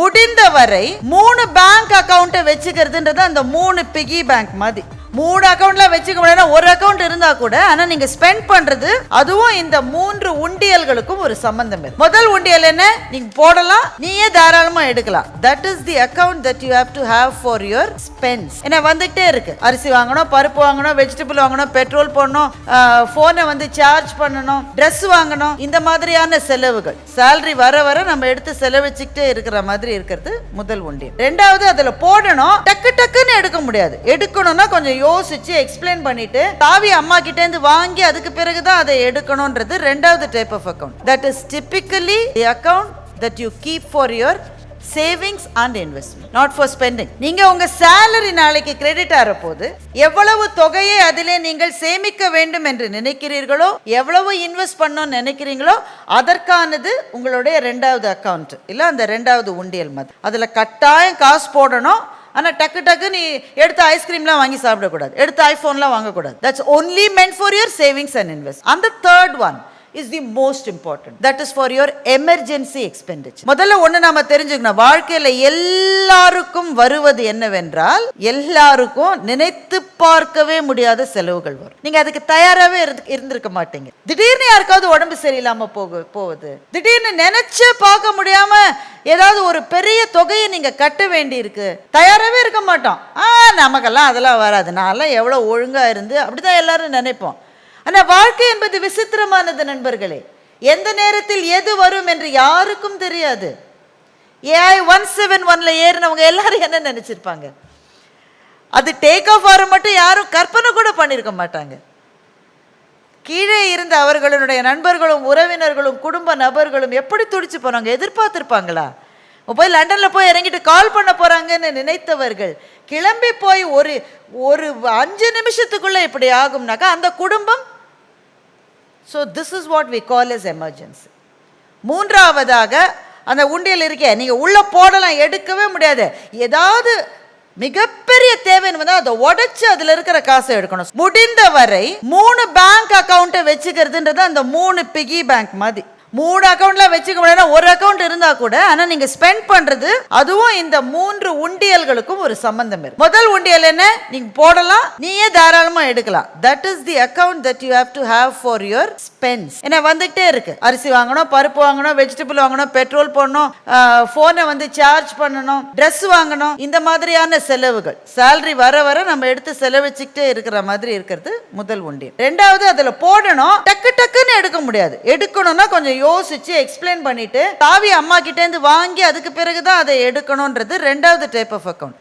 முடிந்தவரை 3 bank account வச்சுக்கிறதுன்றது அந்த 3 பிகி bank மாதிரி. 3 அக்கவுண்ட்ல வச்சுக்க முடியாது, ஒரு அக்கவுண்ட் இருந்தா கூட, ஆனா நீங்க ஸ்பெண்ட் பண்றது அதுவும் இந்த 3 உண்டியல்களுக்கும் ஒரு சம்பந்தம் இருக்கு. முதல் உண்டியல் என்ன, நீங்க போடலாம், நீயே தாராளமா எடுக்கலாம். That is the account that you have to have for your spends. என்ன வந்துட்டே இருக்கு, அரிசி வாங்கணும், பருப்பு வாங்கணும், வெஜிடபிள் வாங்கணும், பெட்ரோல் போடணும், போனை வந்து சார்ஜ் பண்ணணும், ட்ரெஸ் வாங்கணும், இந்த மாதிரியான செலவுகள் சேலரி வர வர நம்ம எடுத்து செலவச்சுக்கிட்டே இருக்கிற மாதிரி இருக்கிறது முதல் உண்டியல். ரெண்டாவது, அதுல போடணும், டக்கு டக்குன்னு எடுக்க முடியாது, எடுக்கணும்னா கொஞ்சம் யோசிச்சு எக்ஸ்பிளைன் பண்ணிட்டு தாவி அம்மா கிட்ட இருந்து வாங்கி அதுக்கு பிறகுதான் அதை எடுக்கணும்ன்றது ரெண்டாவது type of account. That is typically the account that you keep for your savings and investment, not for spending. நீங்க உங்க சேலரி நாளைக்கு கிரெடிட் ஆகிற போது எவ்வளவு தொகையை அதிலே நீங்கள் சேமிக்க வேண்டும் என்று நினைக்கிறீர்களோ, எவ்வளவு இன்வெஸ்ட் பண்ணணும்னு நினைக்கிறீங்களோ, அதற்கானது உங்களுடைய ரெண்டாவது அக்கவுண்ட் இல்ல அந்த ரெண்டாவது உண்டியல் மாதிரி. அதுல கட்டாயம் காசு போடணும். ஆனால் டக்கு டக்கு நீ எடுத்து ஐஸ்கிரீம்லாம் வாங்கி சாப்பிடக்கூடாது, எடுத்து ஐஃபோன்லாம் வாங்கக்கூடாது. That's only meant for your savings and invest. அந்த third one is the most important, that is for your emergency expenditure. முதல்ல ஒண்ணு நாம தெரிஞ்சுக்கணும், வாழ்க்கையில எல்லாருக்கும் வருவது என்னவென்றால், எல்லாருக்கும் நினைத்து பார்க்கவே முடியாத செலவுகள் வரும். நீங்க அதுக்கு தயாராகவே இருந்திருக்க மாட்டீங்க. திடீர்னு யாருக்காவது உடம்பு சரியில்லாம போகுது, திடீர்னு நினைச்சு பார்க்க முடியாம ஏதாவது ஒரு பெரிய தொகையை நீங்க கட்ட வேண்டி இருக்கு, தயாராகவே இருக்க மாட்டோம். நமக்கெல்லாம் அதெல்லாம் வராது, நான்லாம் எவ்வளவு ஒழுங்கா இருந்து, அப்படிதான் எல்லாரும் நினைப்போம். ஆனால் வாழ்க்கை என்பது விசித்திரமானது நண்பர்களே. எந்த நேரத்தில் எது வரும் என்று யாருக்கும் தெரியாது. AI 171ல ஏறினவங்க எல்லாரும் என்ன நினைச்சிருப்பாங்க, அது டேக் ஆஃப் ஆற மட்டும் யாரும் கற்பனை கூட பண்ணியிருக்க மாட்டாங்க. கீழே இருந்த அவர்களுடைய நண்பர்களும் உறவினர்களும் குடும்ப நபர்களும் எப்படி துடிச்சு போனாங்க, எதிர்பார்த்திருப்பாங்களா? போய் லண்டன்ல போய் இறங்கிட்டு கால் பண்ண போறாங்கன்னு நினைத்தவர்கள் கிளம்பி போய் ஒரு 5 நிமிஷத்துக்குள்ள இப்படி ஆகும்னாக்கா அந்த குடும்பம். So this is what we call as emergency. மூன்றாவதாக அந்த உண்டியல் இருக்கே, நீங்க உள்ள போடலாம், எடுக்கவே முடியாது. ஏதாவது மிகப்பெரிய தேவைன்னு வந்தா அதை உடைச்சு அதுல இருக்கிற காசை எடுக்கணும். முடிந்தவரை 3 பேங்க் அக்கவுண்ட் வச்சுக்கிறதுன்றது அந்த 3 பிகி பேங்க் மாதிரி. 3 அக்கவுண்ட்ல வச்சுக்க முடியாது, ஒரு அக்கவுண்ட் இருந்தா கூட, ஆனா நீங்க ஸ்பெண்ட் பண்றது அதுவும் இந்த 3 உண்டியல்களுக்கும் ஒரு சம்பந்தம் இருக்கு. முதல் உண்டியல் என்ன, நீங்க போடலாம், நீயே தாராளமா எடுக்கலாம். That is the account that you have to have for your spends. என்ன வந்துட்டே இருக்கு, அரிசி வாங்கணும், பருப்பு வாங்கணும், வெஜிடபிள் வாங்கணும், பெட்ரோல் போடணும், போனை வந்து சார்ஜ் பண்ணணும், ட்ரெஸ் வாங்கணும், இந்த மாதிரியான செலவுகள் சேலரி வர வர நம்ம எடுத்து செலவச்சுக்கிட்டே இருக்கிற மாதிரி இருக்கிறது முதல் உண்டியல். ரெண்டாவது, அதுல போடணும், டக்கு டக்குன்னு எடுக்க முடியாது, எடுக்கணும்னா கொஞ்சம் யோசிச்சு எக்ஸ்பிளைன் பண்ணிட்டு தாவி அம்மா கிட்ட இருந்து வாங்கி அதுக்கு பிறகுதான் அதை எடுக்கணும்ன்றது ரெண்டாவது டைப் ஆஃப் அக்கவுண்ட்.